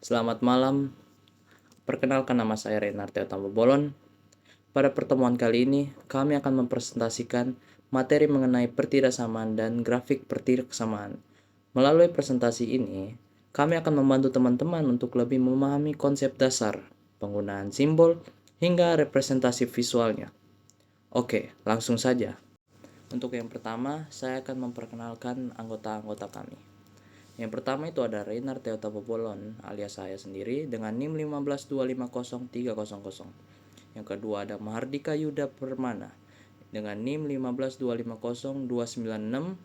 Selamat malam, perkenalkan nama saya Renarte Tambobolon. Pada pertemuan kali ini, kami akan mempresentasikan materi mengenai pertidaksamaan dan grafik pertidaksamaan. Melalui presentasi ini, kami akan membantu teman-teman untuk lebih memahami konsep dasar, penggunaan simbol, hingga representasi visualnya. Oke, langsung saja. Untuk yang pertama, saya akan memperkenalkan anggota-anggota kami. Yang pertama itu ada Reinar Teota Pobolon alias saya sendiri dengan NIM 152503000. Yang kedua ada Mahardika Yuda Permana dengan NIM 152502966.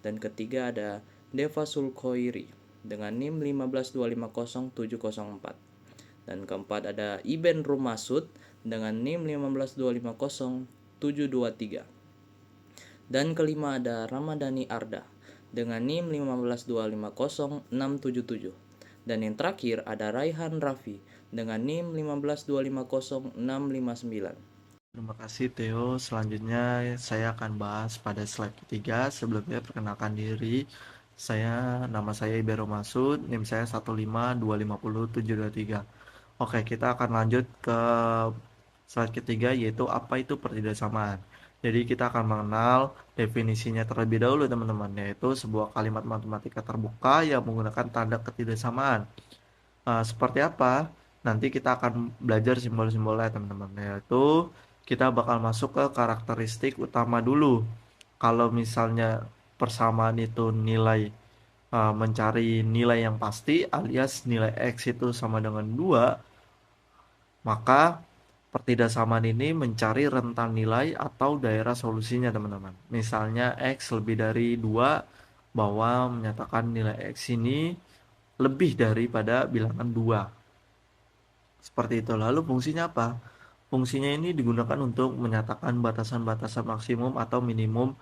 Dan ketiga ada Deva Sulkoiri dengan NIM 152500704. Dan keempat ada Iben Rumasud dengan NIM 152500723. Dan kelima ada Ramadhani Arda dengan NIM 152500677. Dan yang terakhir ada Raihan Raffi dengan NIM 152500659. Terima kasih Theo. Selanjutnya saya akan bahas pada slide ketiga. Sebelumnya perkenalkan diri. Nama saya Ibero Masud, NIM saya 152500723. Oke, kita akan lanjut ke slide ketiga, yaitu apa itu pertidaksamaan. Jadi kita akan mengenal definisinya terlebih dahulu teman-teman, yaitu sebuah kalimat matematika terbuka yang menggunakan tanda ketidaksamaan. Seperti apa? Nanti kita akan belajar simbol-simbolnya teman-teman, yaitu kita bakal masuk ke karakteristik utama dulu. Kalau misalnya persamaan itu mencari nilai yang pasti alias nilai X itu sama dengan 2, maka pertidaksamaan ini mencari rentan nilai atau daerah solusinya teman-teman. Misalnya X lebih dari 2, bahwa menyatakan nilai X ini lebih daripada bilangan 2. Seperti itu. Lalu fungsinya apa? Fungsinya ini digunakan untuk menyatakan batasan-batasan maksimum atau minimum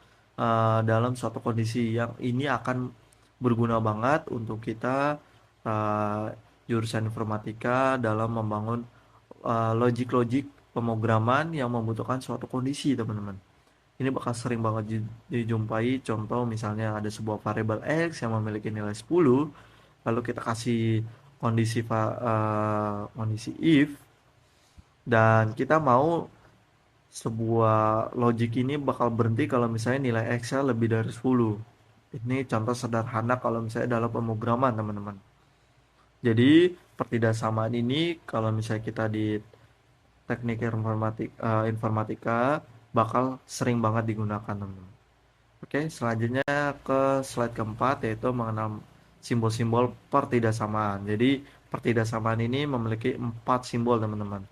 dalam suatu kondisi yang ini akan berguna banget untuk kita jurusan informatika dalam membangun logik-logik pemrograman yang membutuhkan suatu kondisi, teman-teman. Ini bakal sering banget dijumpai. Contoh misalnya ada sebuah variabel X yang memiliki nilai 10, lalu kita kasih kondisi if, dan kita mau sebuah logik ini bakal berhenti kalau misalnya nilai X-nya lebih dari 10. Ini contoh sederhana kalau misalnya dalam pemrograman, teman-teman. Jadi pertidaksamaan ini kalau misalnya kita di teknik informatika bakal sering banget digunakan, teman-teman. Oke, selanjutnya ke slide keempat, yaitu mengenal simbol-simbol pertidaksamaan. Jadi pertidaksamaan ini memiliki 4 simbol, teman-teman.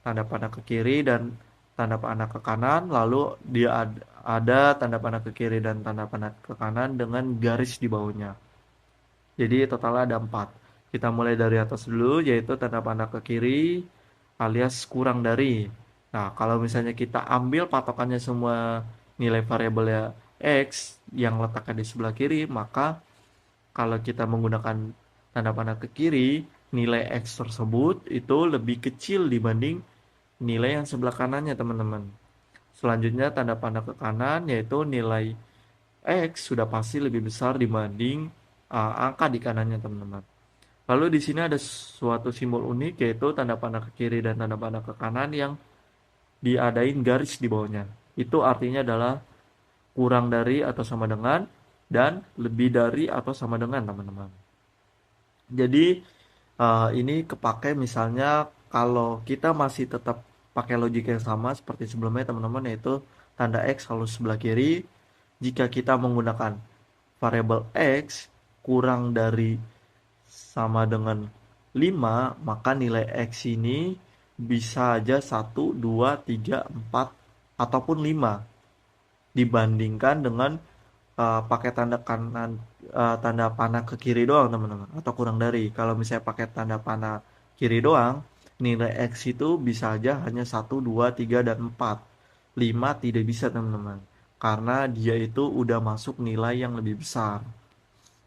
Tanda panah ke kiri dan tanda panah ke kanan, lalu dia ada tanda panah ke kiri dan tanda panah ke kanan dengan garis di bawahnya. Jadi totalnya ada 4. Kita mulai dari atas dulu, yaitu tanda panah ke kiri alias kurang dari. Nah, kalau misalnya kita ambil patokannya semua nilai variabelnya X yang letakkan di sebelah kiri, maka kalau kita menggunakan tanda panah ke kiri, nilai X tersebut itu lebih kecil dibanding nilai yang sebelah kanannya, teman-teman. Selanjutnya tanda panah ke kanan, yaitu nilai X sudah pasti lebih besar dibanding angka di kanannya, teman-teman. Lalu di sini ada suatu simbol unik, yaitu tanda panah ke kiri dan tanda panah ke kanan yang diadain garis di bawahnya. Itu artinya adalah kurang dari atau sama dengan, dan lebih dari atau sama dengan, teman-teman. Jadi ini kepake misalnya kalau kita masih tetap pakai logika yang sama seperti sebelumnya, teman-teman, yaitu tanda X selalu sebelah kiri. Jika kita menggunakan variabel X kurang dari sama dengan 5, maka nilai X ini bisa aja 1, 2, 3, 4, ataupun 5 dibandingkan dengan pakai tanda panah ke kiri doang, teman-teman, atau kurang dari. Kalau misalnya pakai tanda panah kiri doang, nilai X itu bisa aja hanya 1, 2, 3, dan 4. 5 tidak bisa, teman-teman, karena dia itu udah masuk nilai yang lebih besar.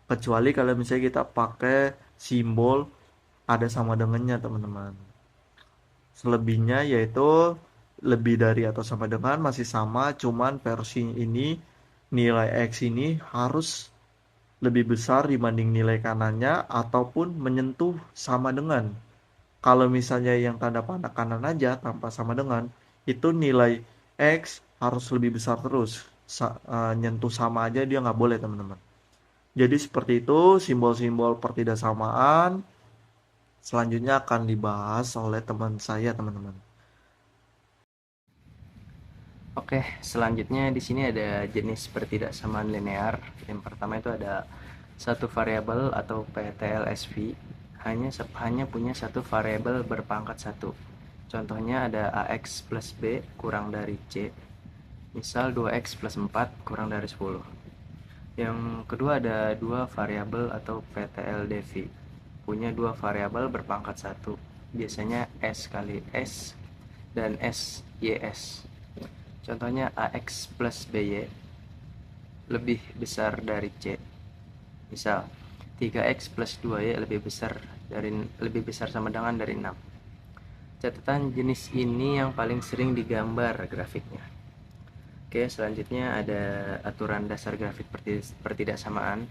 Kecuali kalau misalnya kita pakai simbol ada sama dengannya, teman-teman. Selebihnya yaitu lebih dari atau sama dengan masih sama, cuman versi ini nilai X ini harus lebih besar dibanding nilai kanannya ataupun menyentuh sama dengan. Kalau misalnya yang tanda panah kanan aja tanpa sama dengan, itu nilai X harus lebih besar terus. Nyentuh sama aja dia nggak boleh, teman-teman. Jadi seperti itu simbol-simbol pertidaksamaan selanjutnya akan dibahas oleh teman saya, teman-teman. Oke, selanjutnya di sini ada jenis pertidaksamaan linear. Yang pertama itu ada satu variabel atau PTLSV hanya punya satu variabel berpangkat satu. Contohnya ada AX plus B kurang dari C. Misal 2X plus 4 kurang dari 10. Yang kedua ada dua variabel atau PTLDV. Punya dua variabel berpangkat satu. Biasanya S kali S dan SYS. Contohnya AX plus BY lebih besar dari C. Misal 3X plus 2Y lebih besar sama dengan dari 6. Catatan jenis ini yang paling sering digambar grafiknya. Oke, selanjutnya ada aturan dasar grafik pertidaksamaan.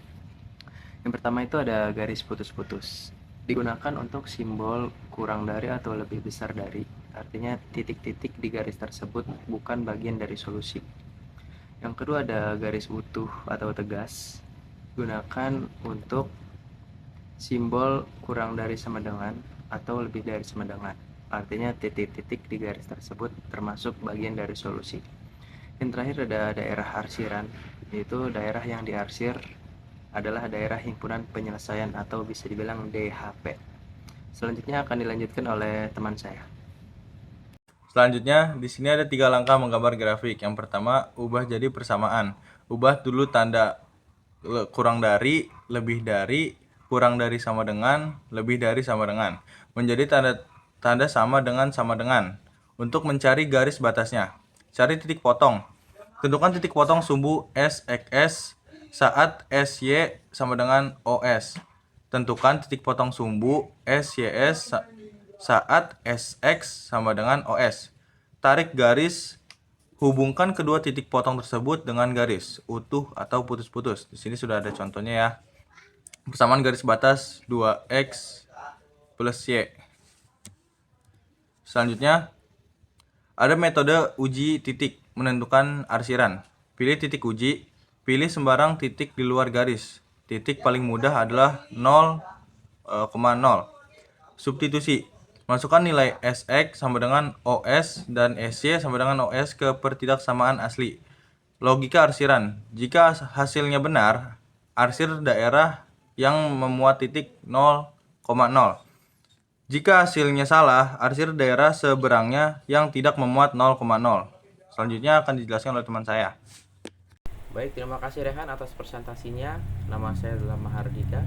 Yang pertama itu ada garis putus-putus. Digunakan untuk simbol kurang dari atau lebih besar dari. Artinya titik-titik di garis tersebut bukan bagian dari solusi. Yang kedua ada garis utuh atau tegas. Gunakan untuk simbol kurang dari sama dengan atau lebih dari sama dengan. Artinya titik-titik di garis tersebut termasuk bagian dari solusi. Yang terakhir ada daerah arsiran, yaitu daerah yang diarsir adalah daerah himpunan penyelesaian atau bisa dibilang DHP. Selanjutnya akan dilanjutkan oleh teman saya. Selanjutnya, di sini ada 3 langkah menggambar grafik. Yang pertama, ubah jadi persamaan. Ubah dulu tanda kurang dari, lebih dari, kurang dari sama dengan, lebih dari sama dengan, menjadi tanda sama dengan sama dengan. Untuk mencari garis batasnya, cari titik potong. Tentukan titik potong sumbu SXS saat SY sama dengan OS. Tentukan titik potong sumbu SYS saat SX sama dengan OS. Tarik garis, hubungkan kedua titik potong tersebut dengan garis utuh atau putus-putus. Di sini sudah ada contohnya ya. Persamaan garis batas 2X plus Y. Selanjutnya, ada metode uji titik menentukan arsiran. Pilih titik uji, pilih sembarang titik di luar garis. Titik paling mudah adalah 0,0. Substitusi. Masukkan nilai SX sama dengan OS dan SY sama dengan OS ke pertidaksamaan asli. Logika arsiran. Jika hasilnya benar, arsir daerah yang memuat titik 0,0. Jika hasilnya salah, arsir daerah seberangnya yang tidak memuat 0,0. Selanjutnya akan dijelaskan oleh teman saya. Baik, terima kasih Rehan atas presentasinya. Nama saya adalah Mahardika.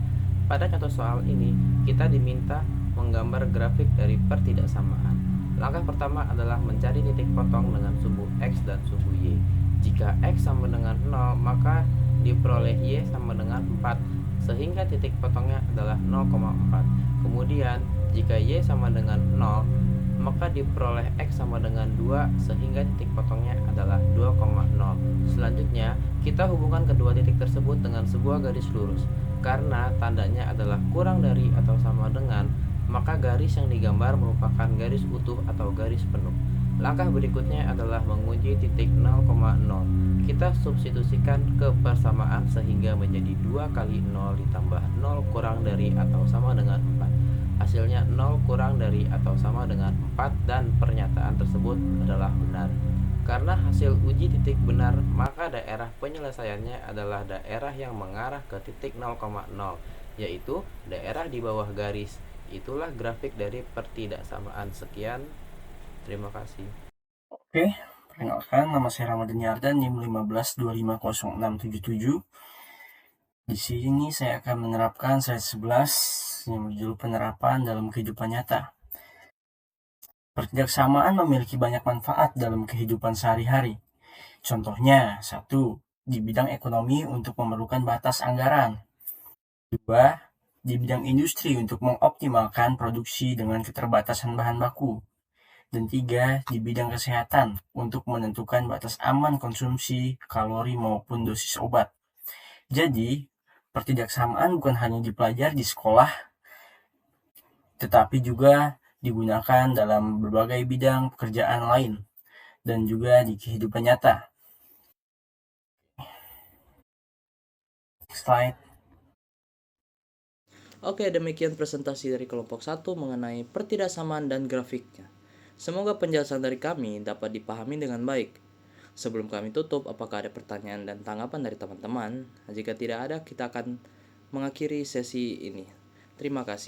Pada contoh soal ini, kita diminta menggambar grafik dari pertidaksamaan. Langkah pertama adalah mencari titik potong dengan sumbu X dan sumbu Y. Jika X sama dengan 0, maka diperoleh Y sama dengan 4, sehingga titik potongnya adalah 0,4. Kemudian, jika Y sama dengan 0, maka diperoleh X sama dengan 2, sehingga titik potongnya adalah 2,0. Selanjutnya, kita hubungkan kedua titik tersebut dengan sebuah garis lurus. Karena tandanya adalah kurang dari atau sama dengan, maka garis yang digambar merupakan garis utuh atau garis penuh. Langkah berikutnya adalah menguji titik 0,0. Kita substitusikan ke persamaan sehingga menjadi 2 kali 0 ditambah 0 kurang dari atau sama dengan 4. Hasilnya 0 kurang dari atau sama dengan 4 dan pernyataan tersebut adalah benar. Karena hasil uji titik benar, maka daerah penyelesaiannya adalah daerah yang mengarah ke titik 0,0, yaitu daerah di bawah garis. Itulah grafik dari pertidaksamaan. Sekian, terima kasih. Oke, perkenalkan nama saya Ramadan Yardan, NIM 15250677. Di sini saya akan menerapkan slide 11 yang berjudul penerapan dalam kehidupan nyata. Pertidaksamaan memiliki banyak manfaat dalam kehidupan sehari-hari. Contohnya, 1. Di bidang ekonomi untuk memerlukan batas anggaran. 2. Di bidang industri untuk mengoptimalkan produksi dengan keterbatasan bahan baku. Dan 3. Di bidang kesehatan untuk menentukan batas aman konsumsi kalori maupun dosis obat. Jadi, Pertidaksamaan bukan hanya dipelajari di sekolah, tetapi juga digunakan dalam berbagai bidang pekerjaan lain dan juga di kehidupan nyata. Next slide. Oke, demikian presentasi dari kelompok 1 mengenai pertidaksamaan dan grafiknya. Semoga penjelasan dari kami dapat dipahami dengan baik. Sebelum kami tutup, apakah ada pertanyaan dan tanggapan dari teman-teman? Jika tidak ada, kita akan mengakhiri sesi ini. Terima kasih.